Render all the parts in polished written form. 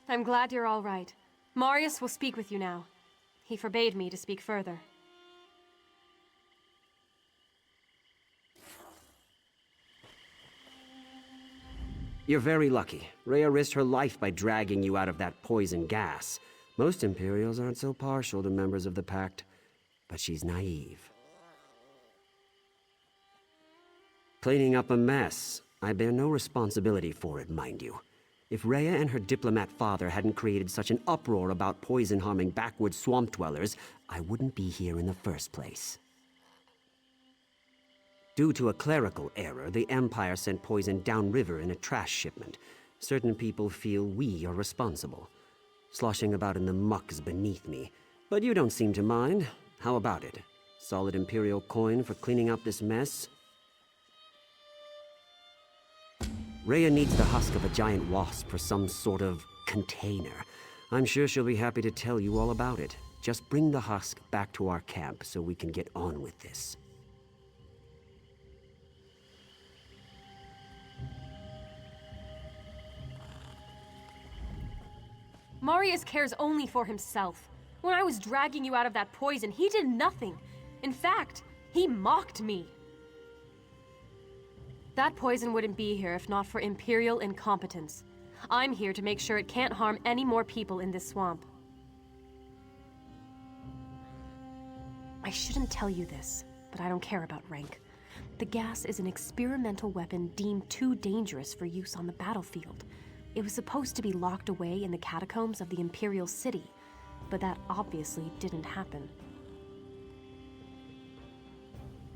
I'm glad you're all right. Marius will speak with you now. He forbade me to speak further. You're very lucky. Rhea risked her life by dragging you out of that poison gas. Most Imperials aren't so partial to members of the Pact, but she's naive. Cleaning up a mess. I bear no responsibility for it, mind you. If Rhea and her diplomat father hadn't created such an uproar about poison-harming backwoods swamp dwellers, I wouldn't be here in the first place. Due to a clerical error, the Empire sent poison downriver in a trash shipment. Certain people feel we are responsible. Sloshing about in the muck is beneath me. But you don't seem to mind. How about it? Solid Imperial coin for cleaning up this mess? Rhea needs the husk of a giant wasp for some sort of container. I'm sure she'll be happy to tell you all about it. Just bring the husk back to our camp so we can get on with this. Marius cares only for himself. When I was dragging you out of that poison, he did nothing. In fact, he mocked me. That poison wouldn't be here if not for Imperial incompetence. I'm here to make sure it can't harm any more people in this swamp. I shouldn't tell you this, but I don't care about rank. The gas is an experimental weapon deemed too dangerous for use on the battlefield. It was supposed to be locked away in the catacombs of the Imperial City, but that obviously didn't happen.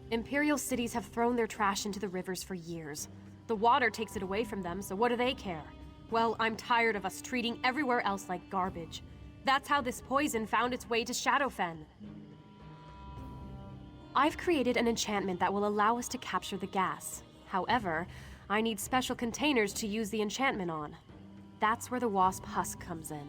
Imperial cities have thrown their trash into the rivers for years. The water takes it away from them, so what do they care? Well, I'm tired of us treating everywhere else like garbage. That's how this poison found its way to Shadowfen. I've created an enchantment that will allow us to capture the gas. However, I need special containers to use the enchantment on. That's where the wasp husk comes in.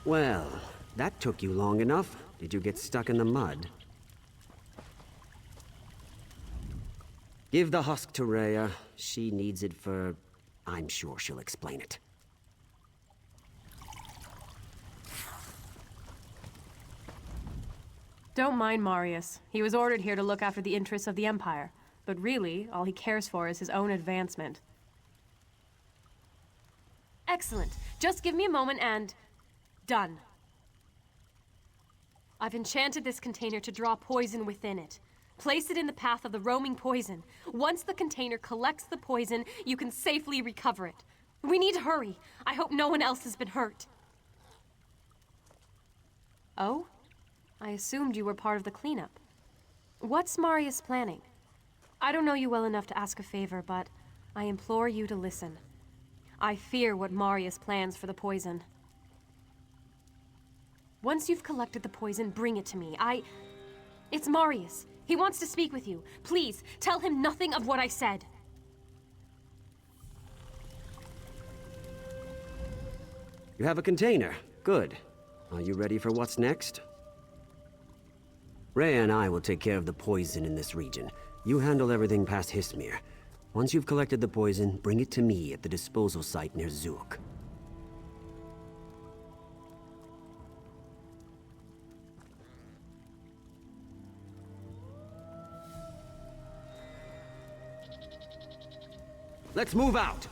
Well, that took you long enough. Did you get stuck in the mud? Give the husk to Rhea. She needs it for... I'm sure she'll explain it. Don't mind Marius. He was ordered here to look after the interests of the Empire. But really, all he cares for is his own advancement. Excellent. Just give me a moment and... Done. I've enchanted this container to draw poison within it. Place it in the path of the roaming poison. Once the container collects the poison, you can safely recover it. We need to hurry. I hope no one else has been hurt. Oh? I assumed you were part of the cleanup. What's Marius planning? I don't know you well enough to ask a favor, but I implore you to listen. I fear what Marius plans for the poison. Once you've collected the poison, bring it to me. It's Marius. He wants to speak with you. Please, tell him nothing of what I said. You have a container. Good. Are you ready for what's next? Rhea and I will take care of the poison in this region. You handle everything past Hismir. Once you've collected the poison, bring it to me at the disposal site near Zook. Let's move out!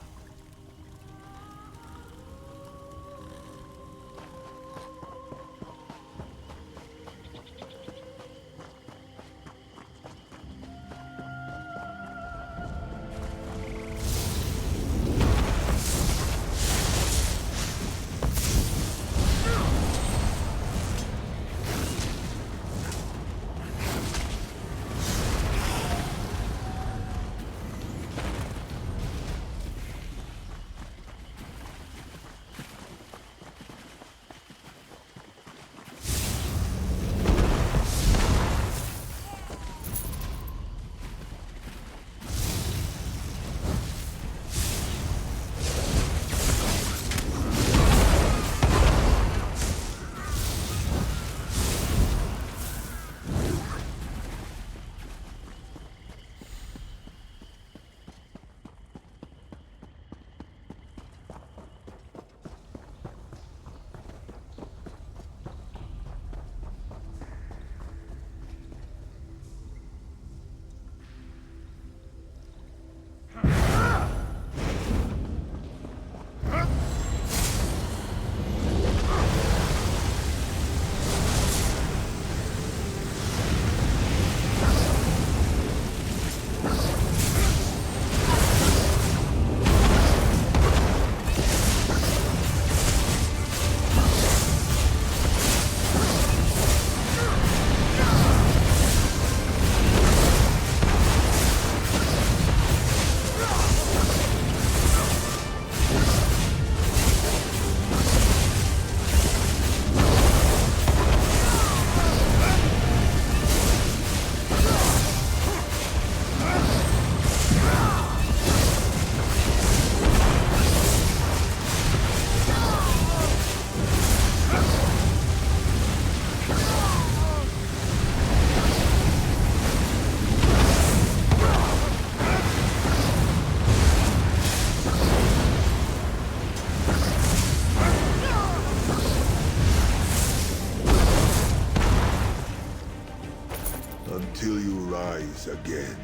Until you rise again.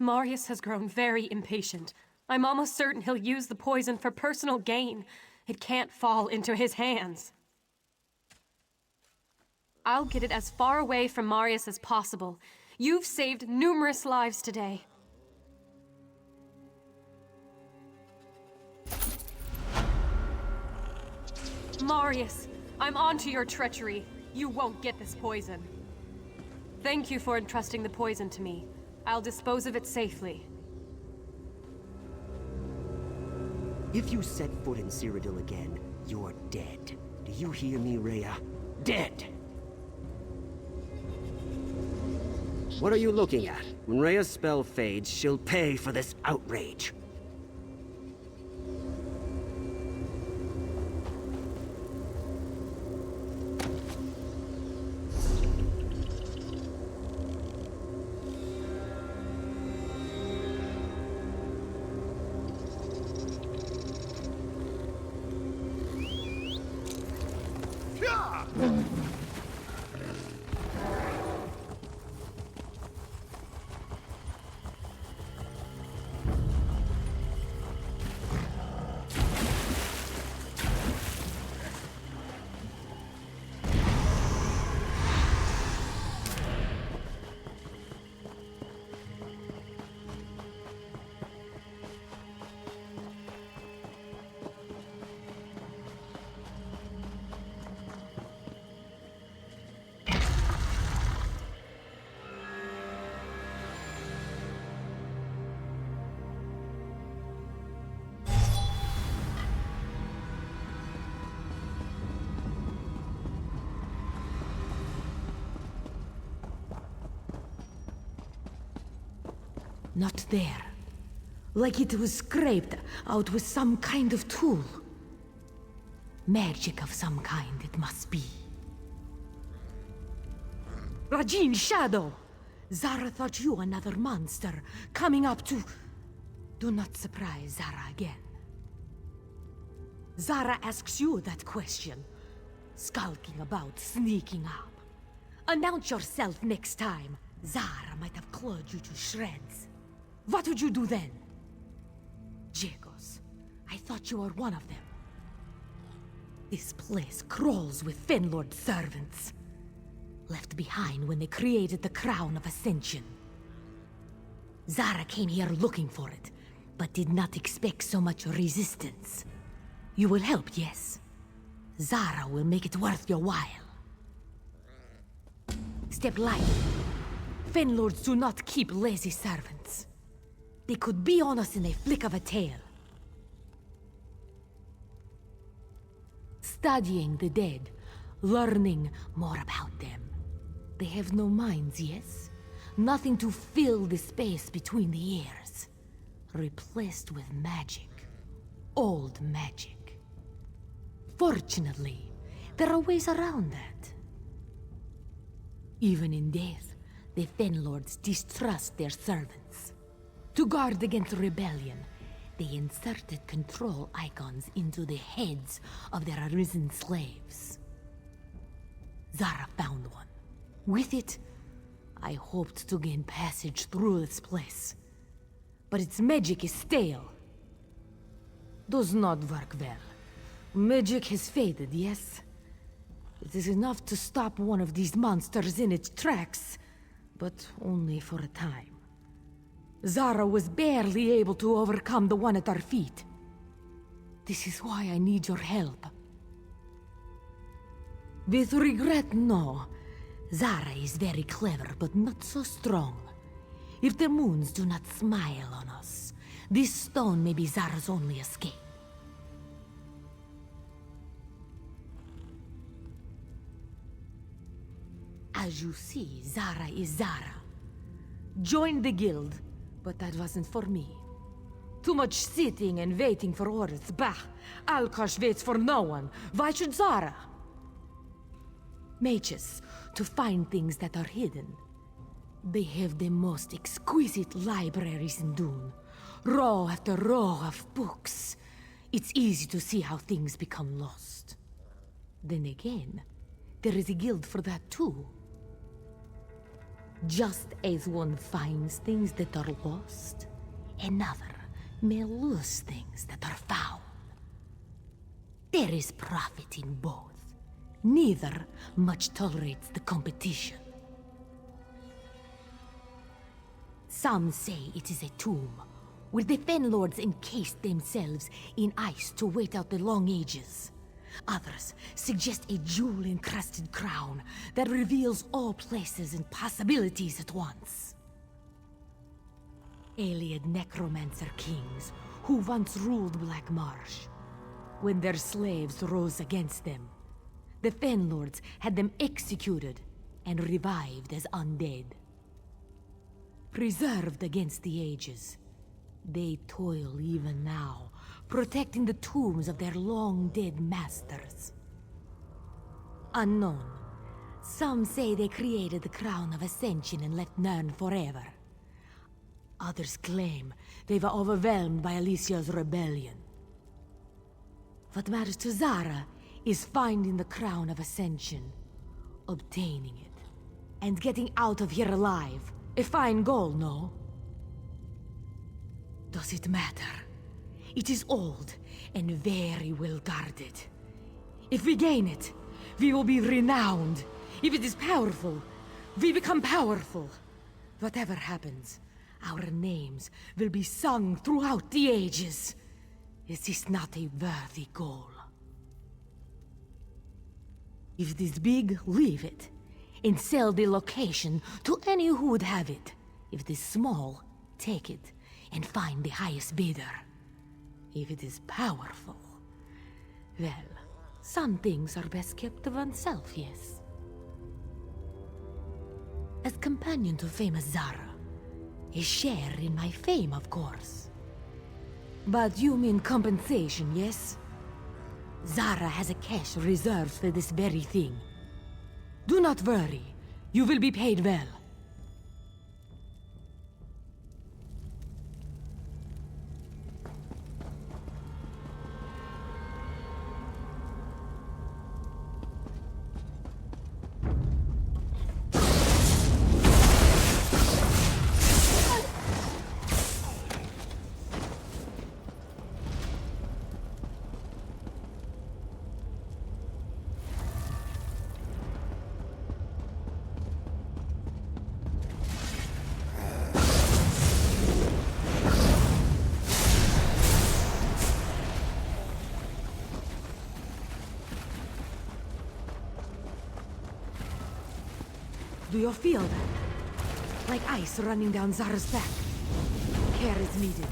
Marius has grown very impatient. I'm almost certain he'll use the poison for personal gain. It can't fall into his hands. I'll get it as far away from Marius as possible. You've saved numerous lives today. Marius, I'm onto your treachery. You won't get this poison. Thank you for entrusting the poison to me. I'll dispose of it safely. If you set foot in Cyrodiil again, you're dead. Do you hear me, Rhea? Dead! What are you looking at? When Rhea's spell fades, she'll pay for this outrage. Not there. Like it was scraped out with some kind of tool. Magic of some kind, it must be. Rajin Shadow! Zara thought you another monster, coming up to... Do not surprise Zara again. Zara asks you that question. Skulking about, sneaking up. Announce yourself next time. Zara might have clawed you to shreds. What would you do then? Jagos, I thought you were one of them. This place crawls with Fenlord servants. Left behind when they created the Crown of Ascension. Zara came here looking for it, but did not expect so much resistance. You will help, yes? Zara will make it worth your while. Step light. Fenlords do not keep lazy servants. They could be on us in a flick of a tail. Studying the dead, learning more about them. They have no minds, yes? Nothing to fill the space between the ears. Replaced with magic. Old magic. Fortunately, there are ways around that. Even in death, the Fenlords distrust their servants. To guard against rebellion, they inserted control icons into the heads of their arisen slaves. Zara found one. With it, I hoped to gain passage through this place. But its magic is stale. Does not work well. Magic has faded, yes? It is enough to stop one of these monsters in its tracks, but only for a time. Zara was barely able to overcome the one at our feet. This is why I need your help. With regret, no. Zara is very clever, but not so strong. If the moons do not smile on us, this stone may be Zara's only escape. As you see, Zara is Zara. Joined the guild, but that wasn't for me. Too much sitting and waiting for orders. Bah! Alkosh waits for no one. Why should Zara? Mages, to find things that are hidden. They have the most exquisite libraries in Dune. Row after row of books. It's easy to see how things become lost. Then again, there is a guild for that too. Just as one finds things that are lost, another may lose things that are found. There is profit in both. Neither much tolerates the competition. Some say it is a tomb, where the Fen Lords encased themselves in ice to wait out the long ages. Others suggest a jewel-encrusted crown that reveals all places and possibilities at once. Alien necromancer kings who once ruled Black Marsh. When their slaves rose against them, the Fen Lords had them executed and revived as undead. Preserved against the ages, they toil even now, protecting the tombs of their long-dead masters. Unknown, some say they created the Crown of Ascension and left none forever. Others claim they were overwhelmed by Alicia's rebellion. What matters to Zara is finding the Crown of Ascension, obtaining it, and getting out of here alive. A fine goal, no? Does it matter? It is old and very well guarded. If we gain it, we will be renowned. If it is powerful, we become powerful. Whatever happens, our names will be sung throughout the ages. Is this not a worthy goal? If it is big, leave it, and sell the location to any who would have it. If it is small, take it, and find the highest bidder. If it is powerful, well, some things are best kept to oneself, yes. As companion to famous Zara, a share in my fame, of course. But you mean compensation, yes? Zara has a cache reserved for this very thing. Do not worry, you will be paid well. Do you feel that? Like ice running down Zara's back. Care is needed.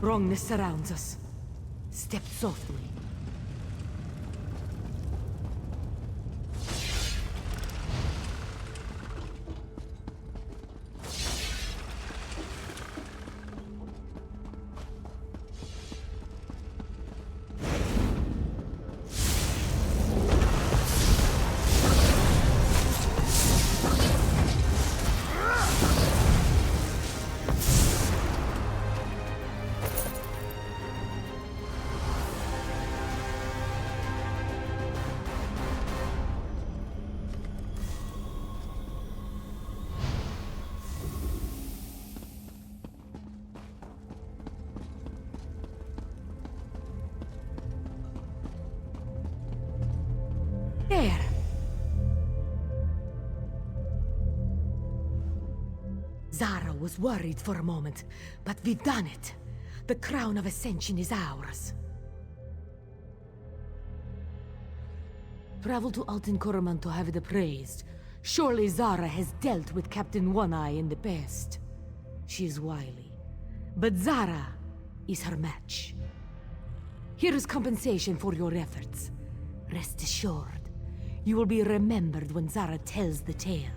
Wrongness surrounds us. Step softly. There. Zara was worried for a moment, but we've done it. The crown of ascension is ours. Travel to Alten Coromant to have it appraised. Surely Zara has dealt with Captain One-Eye in the past. She is wily, but Zara is her match. Here is compensation for your efforts. Rest assured, you will be remembered when Zara tells the tale.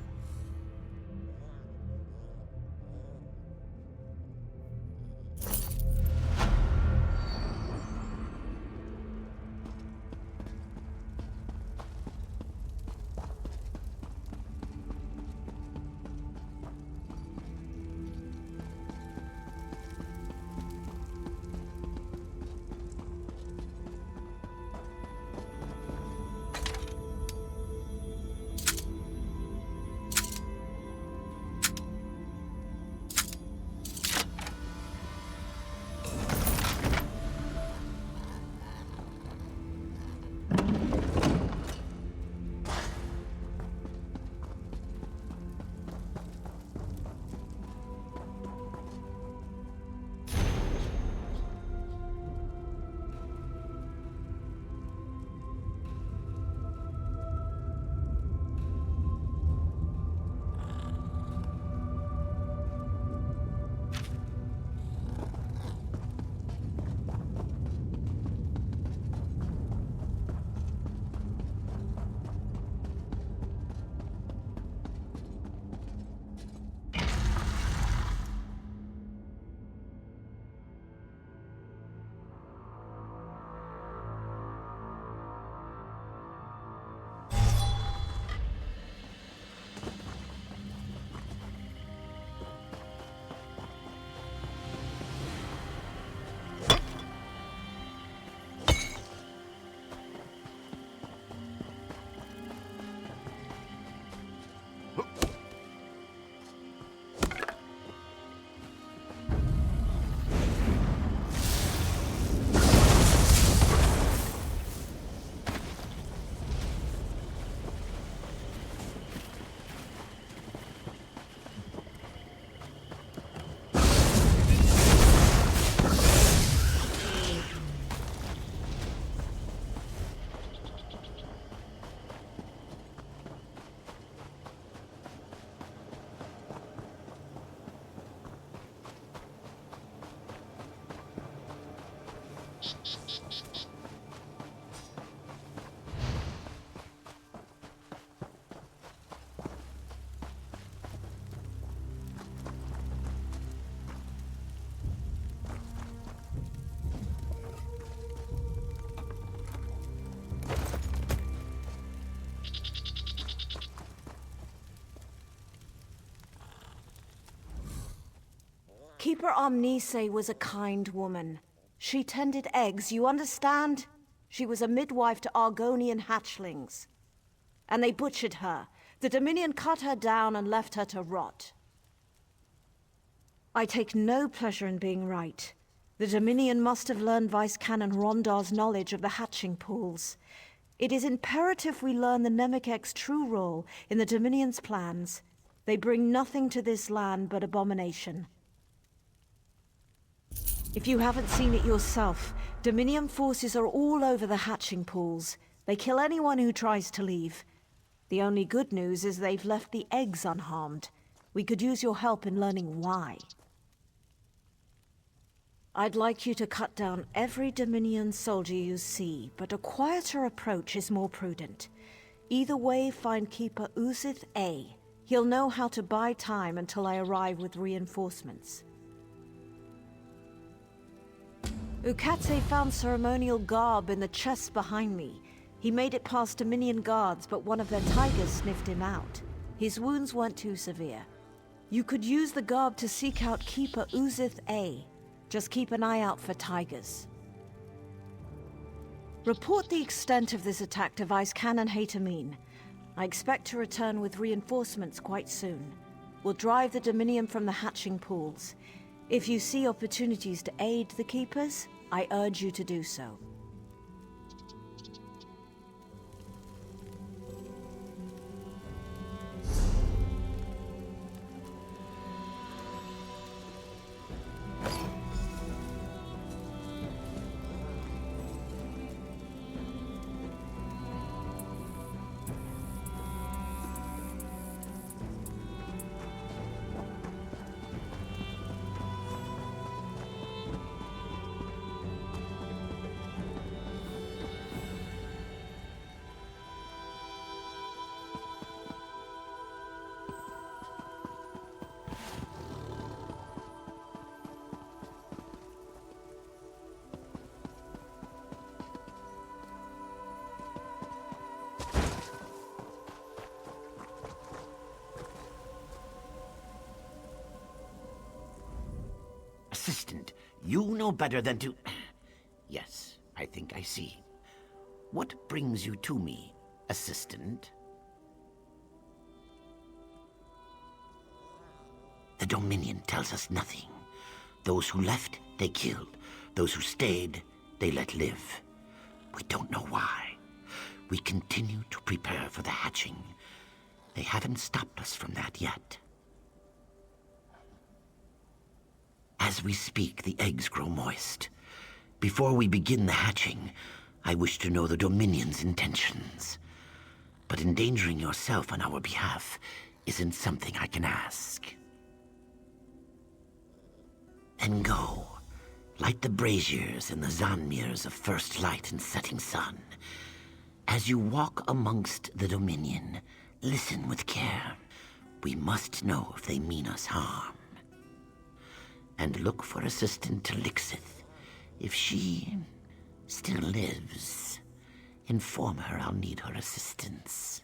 Keeper Omnise was a kind woman. She tended eggs, you understand? She was a midwife to Argonian hatchlings. And they butchered her. The Dominion cut her down and left her to rot. I take no pleasure in being right. The Dominion must have learned Vice Canon Rondar's knowledge of the hatching pools. It is imperative we learn the Nemekek's true role in the Dominion's plans. They bring nothing to this land but abomination. If you haven't seen it yourself, Dominion forces are all over the hatching pools. They kill anyone who tries to leave. The only good news is they've left the eggs unharmed. We could use your help in learning why. I'd like you to cut down every Dominion soldier you see, but a quieter approach is more prudent. Either way, find Keeper Uzith A. He'll know how to buy time until I arrive with reinforcements. Ukatse found ceremonial garb in the chests behind me. He made it past Dominion guards, but one of their tigers sniffed him out. His wounds weren't too severe. You could use the garb to seek out Keeper Uzith A. Just keep an eye out for tigers. Report the extent of this attack to Vice Canon Hatamine. I expect to return with reinforcements quite soon. We'll drive the Dominion from the hatching pools. If you see opportunities to aid the Keepers, I urge you to do so. Assistant, you know better than to... Yes, I think I see. What brings you to me, Assistant? The Dominion tells us nothing. Those who left, they killed. Those who stayed, they let live. We don't know why. We continue to prepare for the hatching. They haven't stopped us from that yet. As we speak, the eggs grow moist. Before we begin the hatching, I wish to know the Dominion's intentions. But endangering yourself on our behalf isn't something I can ask. Then go. Light the braziers and the Zanmirs of first light and setting sun. As you walk amongst the Dominion, listen with care. We must know if they mean us harm. And look for Assistant Lixith. If she still lives, inform her I'll need her assistance.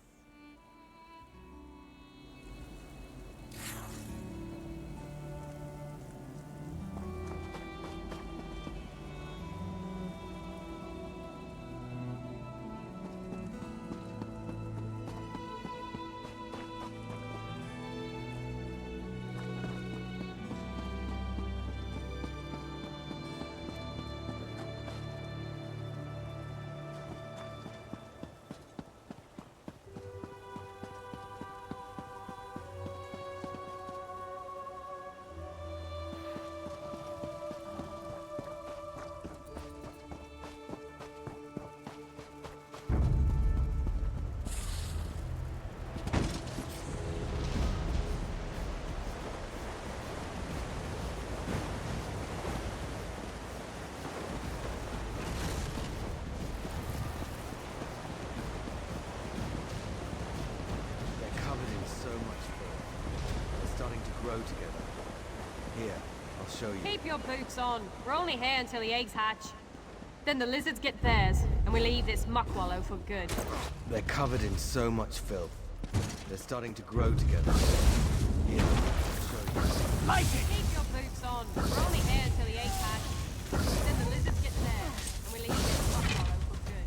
Together. Here, I'll show you. Keep your boots on. We're only here until the eggs hatch. Then the lizards get theirs, and we leave this muck wallow for good. They're covered in so much filth. They're starting to grow together. Here, I'll show you. Light it! Keep your boots on. We're only here until the eggs hatch. Then the lizards get theirs, and we leave this muck wallow for good.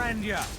grandeur.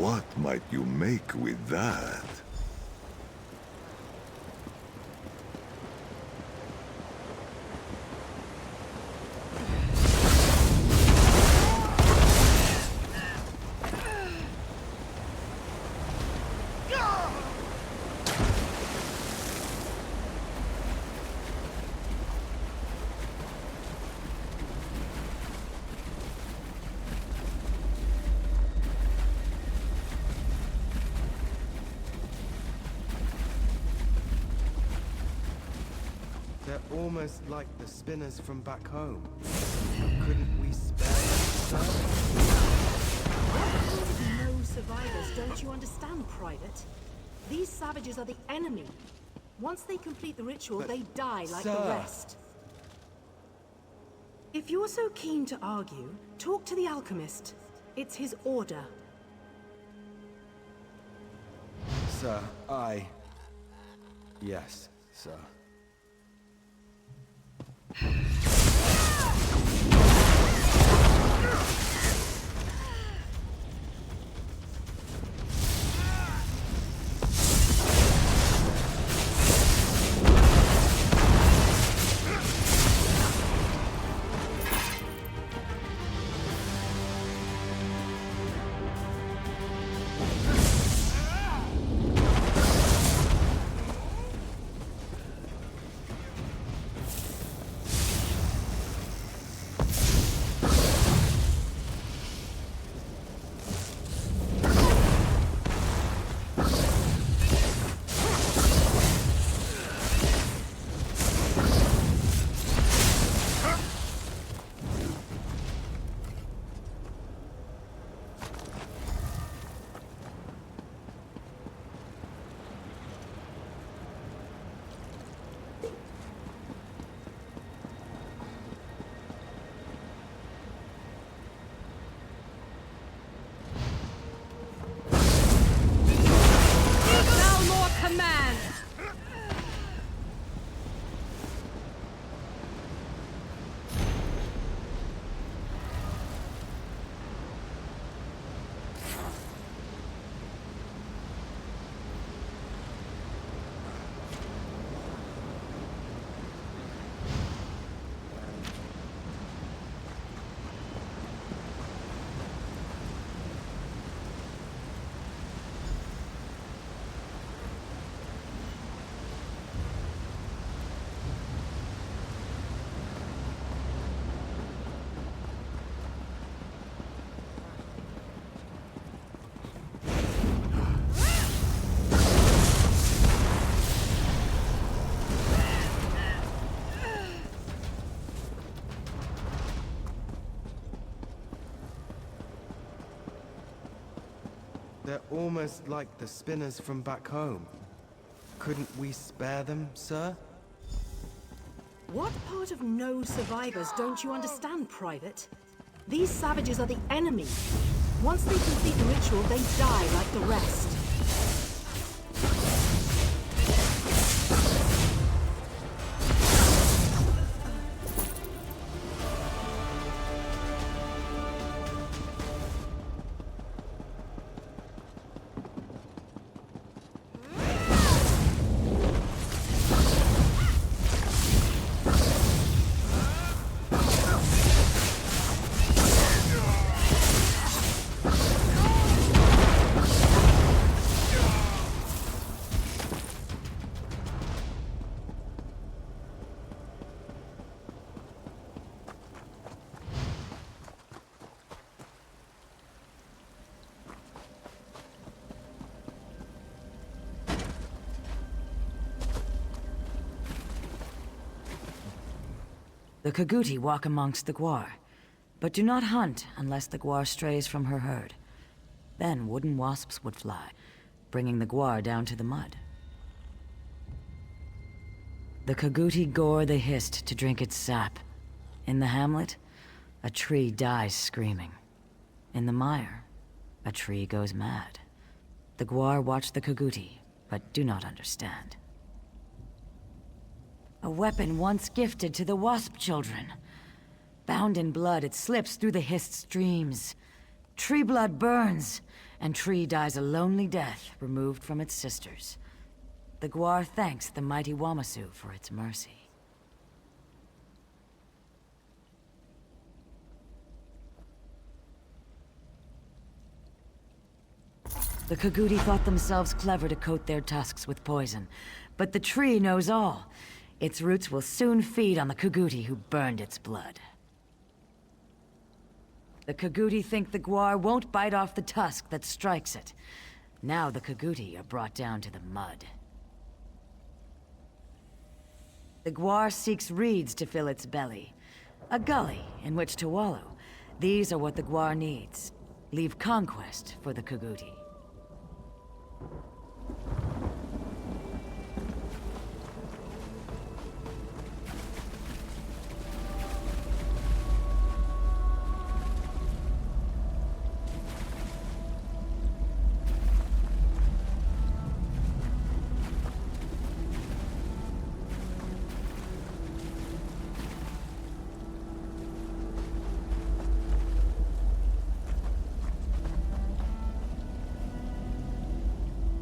What might you make with that? They're almost like the spinners from back home. Couldn't we spare them, sir? No survivors, don't you understand, Private? These savages are the enemy. Once they complete the ritual, But, they die like sir. the rest. If you're so keen to argue, talk to the alchemist. It's his order. Sir, Yes, sir. They're almost like the spinners from back home. Couldn't we spare them, sir? What part of no survivors don't you understand, Private? These savages are the enemy. Once they complete the ritual, they die like the rest. The Kaguti walk amongst the Gwar, but do not hunt unless the Gwar strays from her herd. Then wooden wasps would fly, bringing the Gwar down to the mud. The Kaguti gore the hist to drink its sap. In the hamlet, a tree dies screaming. In the mire, a tree goes mad. The Gwar watch the Kaguti, but do not understand. A weapon once gifted to the Wasp children. Bound in blood, it slips through the hist's dreams. Tree blood burns, and tree dies a lonely death removed from its sisters. The Gwar thanks the mighty Wamasu for its mercy. The Kaguti thought themselves clever to coat their tusks with poison, but the tree knows all. Its roots will soon feed on the Kaguti who burned its blood. The Kaguti think the Gwar won't bite off the tusk that strikes it. Now the Kaguti are brought down to the mud. The Gwar seeks reeds to fill its belly. A gully in which to wallow. These are what the Gwar needs. Leave conquest for the Kaguti.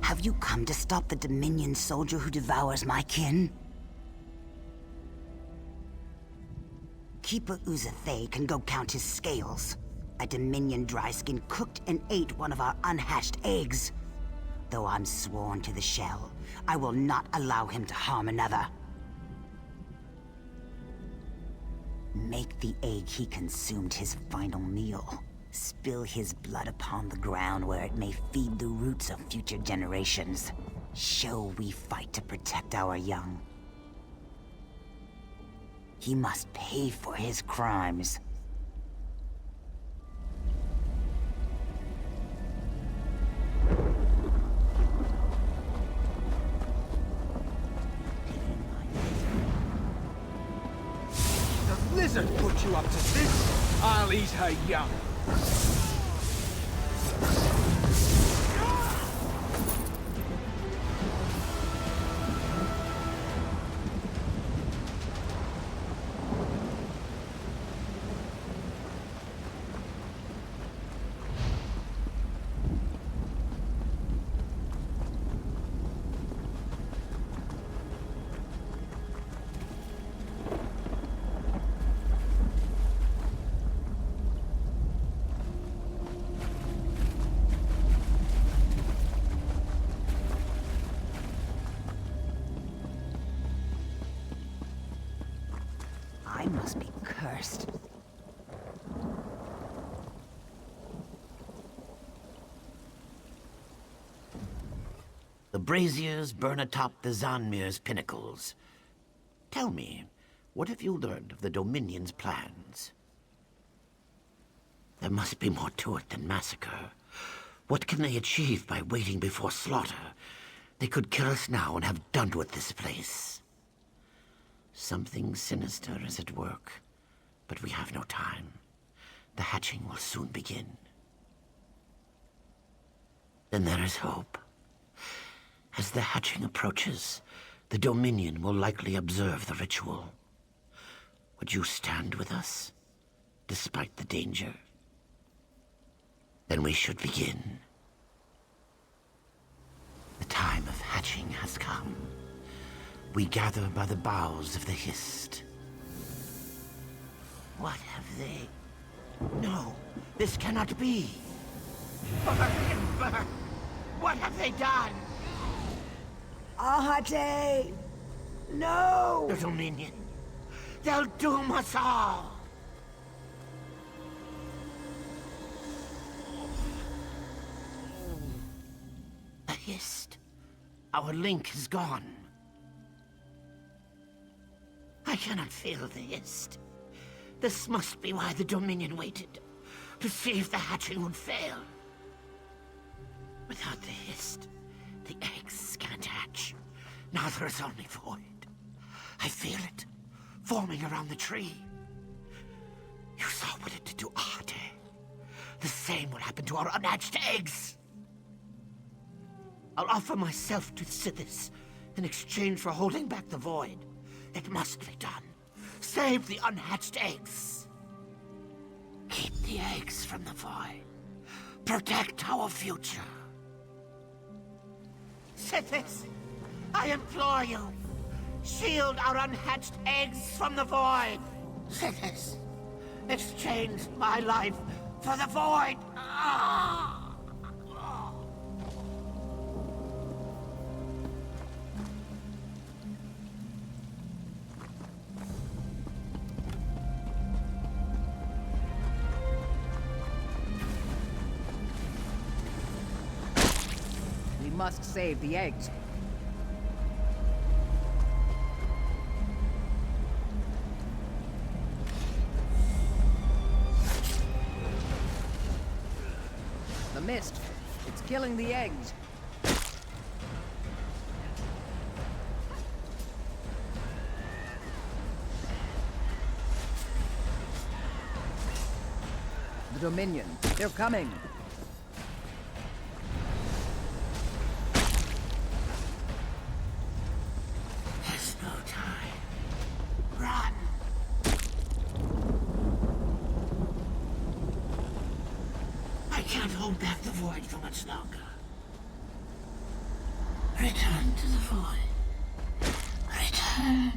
Have you come to stop the Dominion soldier who devours my kin? Keeper Uzathay can go count his scales. A Dominion dryskin cooked and ate one of our unhatched eggs. Though I'm sworn to the shell, I will not allow him to harm another. Make the egg he consumed his final meal. Spill his blood upon the ground where it may feed the roots of future generations. Show we fight to protect our young. He must pay for his crimes. The lizard put you up to this? I'll eat her young. I must be cursed. The braziers burn atop the Zanmir's pinnacles. Tell me, what have you learned of the Dominion's plans? There must be more to it than massacre. What can they achieve by waiting before slaughter? They could kill us now and have done with this place. Something sinister is at work, but we have no time. The hatching will soon begin. Then there is hope. As the hatching approaches, the Dominion will likely observe the ritual. Would you stand with us, despite the danger? Then we should begin. The time of hatching has come. We gather by the boughs of the Hist. What have they... No, this cannot be. Burn and burn! What have they done? Ahate! No! The Dominion. They'll doom us all! The Hist. Our link is gone. I cannot feel the Hist. This must be why the Dominion waited. To see if the hatching would fail. Without the Hist, the eggs can't hatch. Now there is only void. I feel it, forming around the tree. You saw what it did to Arte. The same will happen to our unhatched eggs. I'll offer myself to Sithis in exchange for holding back the void. It must be done. Save the unhatched eggs. Keep the eggs from the void. Protect our future. Sithis, I implore you. Shield our unhatched eggs from the void. Sithis, exchange my life for the void. We must save the eggs. The mist. It's killing the eggs. The Dominion. They're coming. There's no time. Run! I can't hold back the void for much longer. Return to the void. Return.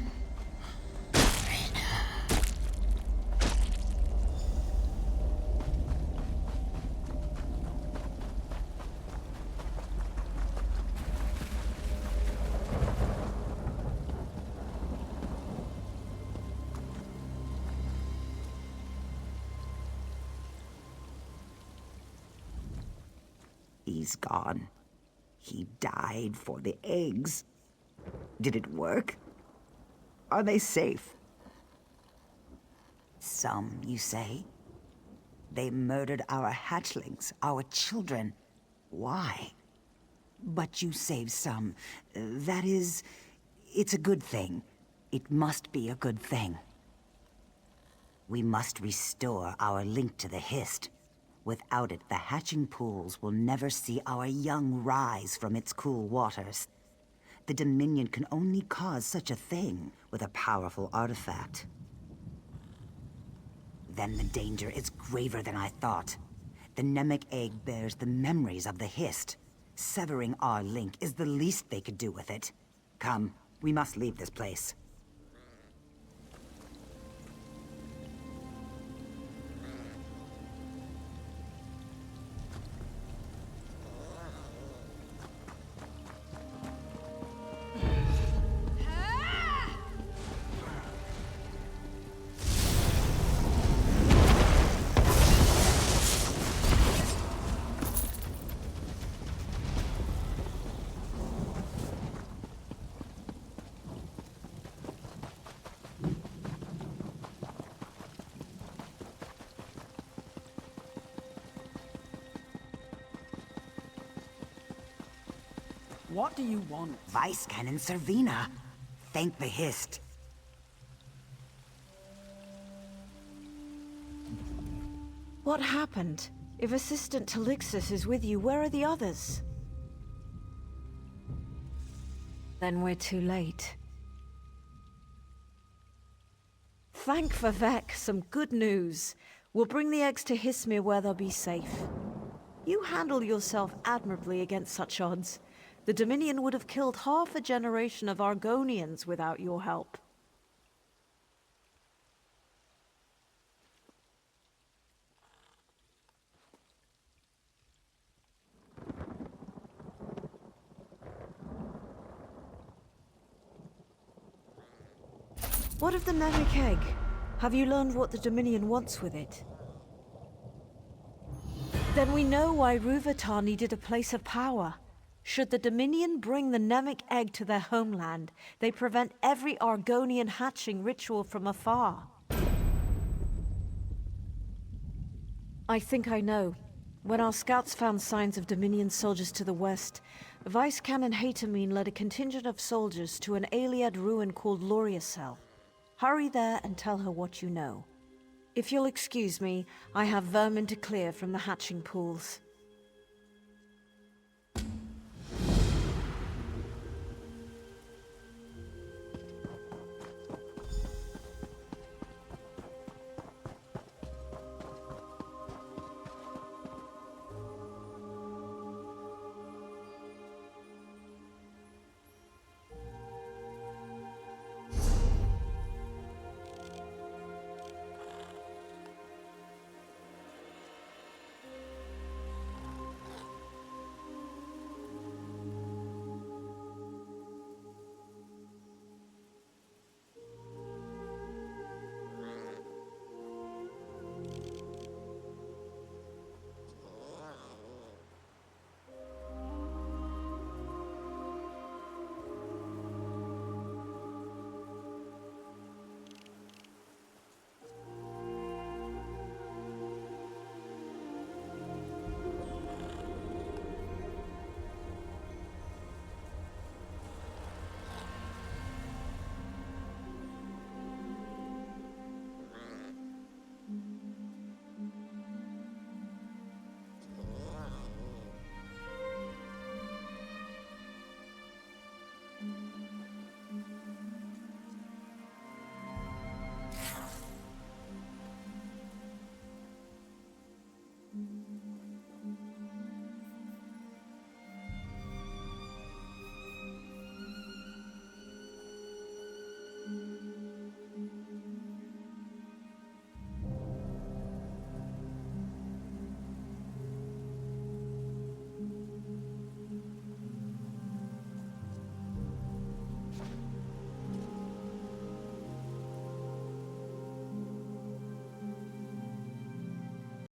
He's gone. He died for the eggs. Did it work? Are they safe? Some, you say? They murdered our hatchlings, our children. Why? But you saved some. That is... it's a good thing. It must be a good thing. We must restore our link to the Hist. Without it, the hatching pools will never see our young rise from its cool waters. The Dominion can only cause such a thing with a powerful artifact. Then the danger is graver than I thought. The Namek egg bears the memories of the Hist. Severing our link is the least they could do with it. Come, we must leave this place. What do you want? Vice Cannon Servina. Thank the Hist. What happened? If Assistant Talixis is with you, where are the others? Then we're too late. Thank Vivek, some good news. We'll bring the eggs to Hismir where they'll be safe. You handle yourself admirably against such odds. The Dominion would have killed half a generation of Argonians without your help. What of the Namek egg? Have you learned what the Dominion wants with it? Then we know why Ruvatar needed a place of power. Should the Dominion bring the Namek egg to their homeland, they prevent every Argonian hatching ritual from afar. I think I know. When our scouts found signs of Dominion soldiers to the west, Vice Canon Hatamine led a contingent of soldiers to an Aliad ruin called Loriacel. Hurry there and tell her what you know. If you'll excuse me, I have vermin to clear from the hatching pools.